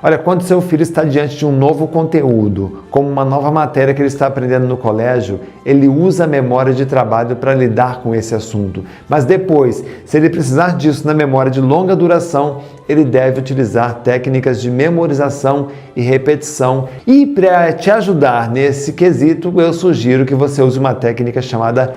Olha, quando seu filho está diante de um novo conteúdo, como uma nova matéria que ele está aprendendo no colégio, ele usa a memória de trabalho para lidar com esse assunto. Mas depois, se ele precisar disso na memória de longa duração, ele deve utilizar técnicas de memorização e repetição. E para te ajudar nesse quesito, eu sugiro que você use uma técnica chamada...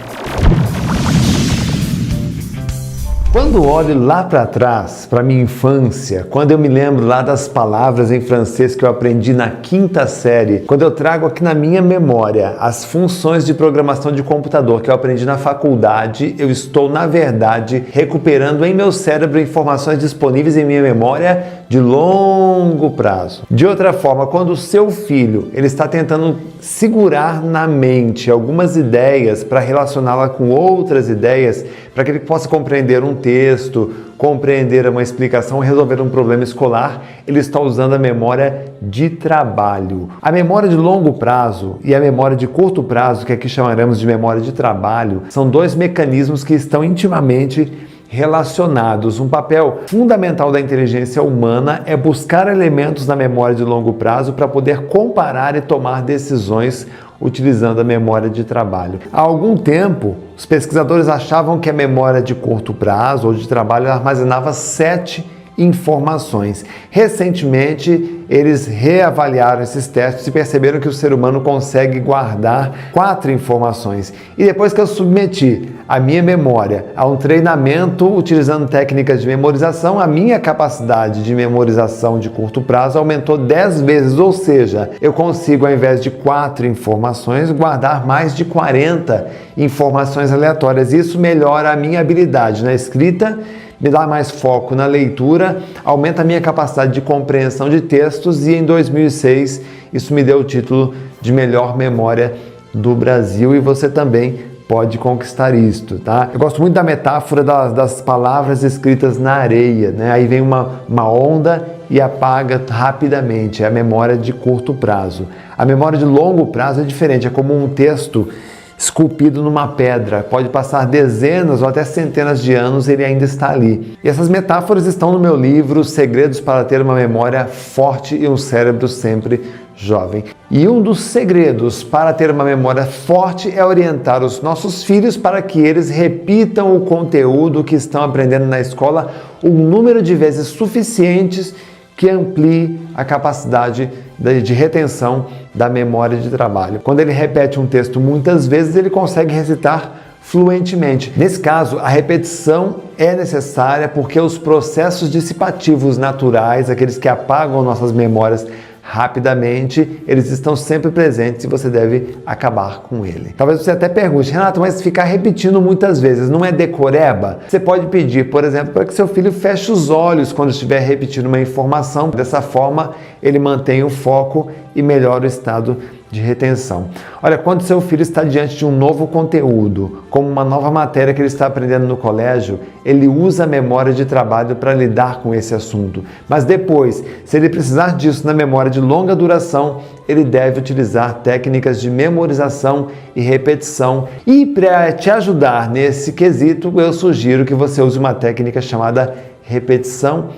Quando olho lá para trás, para minha infância, quando eu me lembro lá das palavras em francês que eu aprendi na 5ª série, quando eu trago aqui na minha memória as funções de programação de computador que eu aprendi na faculdade, eu estou, na verdade, recuperando em meu cérebro informações disponíveis em minha memória de longo prazo. De outra forma, quando o seu filho ele está tentando segurar na mente algumas ideias para relacioná-la com outras ideias, para que ele possa compreender um texto, compreender uma explicação, resolver um problema escolar, ele está usando a memória de trabalho. A memória de longo prazo e a memória de curto prazo, que aqui chamaremos de memória de trabalho, são dois mecanismos que estão intimamente relacionados. Um papel fundamental da inteligência humana é buscar elementos na memória de longo prazo para poder comparar e tomar decisões utilizando a memória de trabalho. Há algum tempo, os pesquisadores achavam que a memória de curto prazo ou de trabalho armazenava 7 informações. Recentemente, eles reavaliaram esses testes e perceberam que o ser humano consegue guardar 4 informações. E depois que eu submeti a minha memória a um treinamento utilizando técnicas de memorização, a minha capacidade de memorização de curto prazo aumentou 10 vezes, ou seja, eu consigo, ao invés de 4 informações, guardar mais de 40 informações aleatórias. Isso melhora a minha habilidade na escrita, me dá mais foco na leitura, aumenta a minha capacidade de compreensão de textos e em 2006 isso me deu o título de melhor memória do Brasil e você também pode conquistar isto, tá? Eu gosto muito da metáfora das palavras escritas na areia, né? Aí vem uma onda e apaga rapidamente, é a memória de curto prazo. A memória de longo prazo é diferente, é como um texto esculpido numa pedra, pode passar dezenas ou até centenas de anos e ele ainda está ali. E essas metáforas estão no meu livro Segredos para ter uma memória forte e um cérebro sempre jovem. E um dos segredos para ter uma memória forte é orientar os nossos filhos para que eles repitam o conteúdo que estão aprendendo na escola um número de vezes suficientes que amplie a capacidade de retenção da memória de trabalho. Quando ele repete um texto muitas vezes, ele consegue recitar fluentemente. Nesse caso, a repetição é necessária porque os processos dissipativos naturais, aqueles que apagam nossas memórias rapidamente, eles estão sempre presentes e você deve acabar com ele. Talvez você até pergunte, Renato, mas ficar repetindo muitas vezes não é decoreba? Você pode pedir, por exemplo, para que seu filho feche os olhos quando estiver repetindo uma informação. Dessa forma, ele mantém o foco e melhora o estado de retenção. Olha, quando seu filho está diante de um novo conteúdo, como uma nova matéria que ele está aprendendo no colégio, ele usa a memória de trabalho para lidar com esse assunto. Mas depois, se ele precisar disso na memória de longa duração, ele deve utilizar técnicas de memorização e repetição. E para te ajudar nesse quesito, eu sugiro que você use uma técnica chamada repetição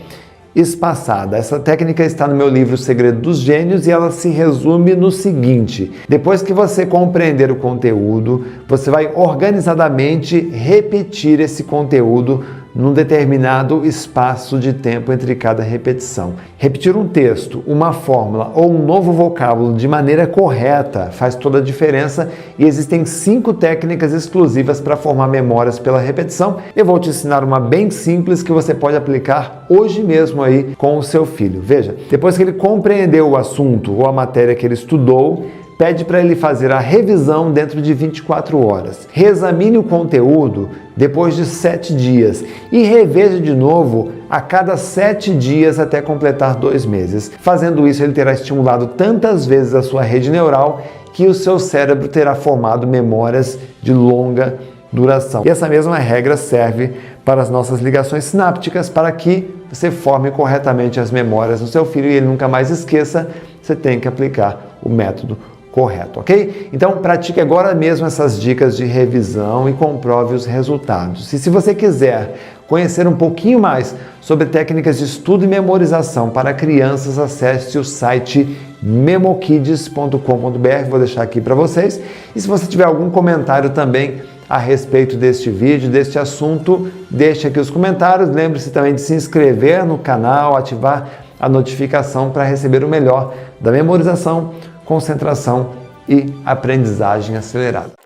espaçada. Essa técnica está no meu livro Segredo dos Gênios e ela se resume no seguinte: depois que você compreender o conteúdo, você vai organizadamente repetir esse conteúdo num determinado espaço de tempo entre cada repetição. Repetir um texto, uma fórmula ou um novo vocábulo de maneira correta faz toda a diferença e existem 5 técnicas exclusivas para formar memórias pela repetição. Eu vou te ensinar uma bem simples que você pode aplicar hoje mesmo aí com o seu filho. Veja, depois que ele compreendeu o assunto ou a matéria que ele estudou, pede para ele fazer a revisão dentro de 24 horas. Reexamine o conteúdo depois de 7 dias e reveja de novo a cada 7 dias até completar 2 meses. Fazendo isso, ele terá estimulado tantas vezes a sua rede neural que o seu cérebro terá formado memórias de longa duração. E essa mesma regra serve para as nossas ligações sinápticas, para que você forme corretamente as memórias no seu filho e ele nunca mais esqueça. Você tem que aplicar o método correto, ok? Então pratique agora mesmo essas dicas de revisão e comprove os resultados. E se você quiser conhecer um pouquinho mais sobre técnicas de estudo e memorização para crianças, acesse o site memokids.com.br, vou deixar aqui para vocês. E se você tiver algum comentário também a respeito deste vídeo, deste assunto, deixe aqui os comentários. Lembre-se também de se inscrever no canal, ativar a notificação para receber o melhor da memorização, concentração e aprendizagem acelerada.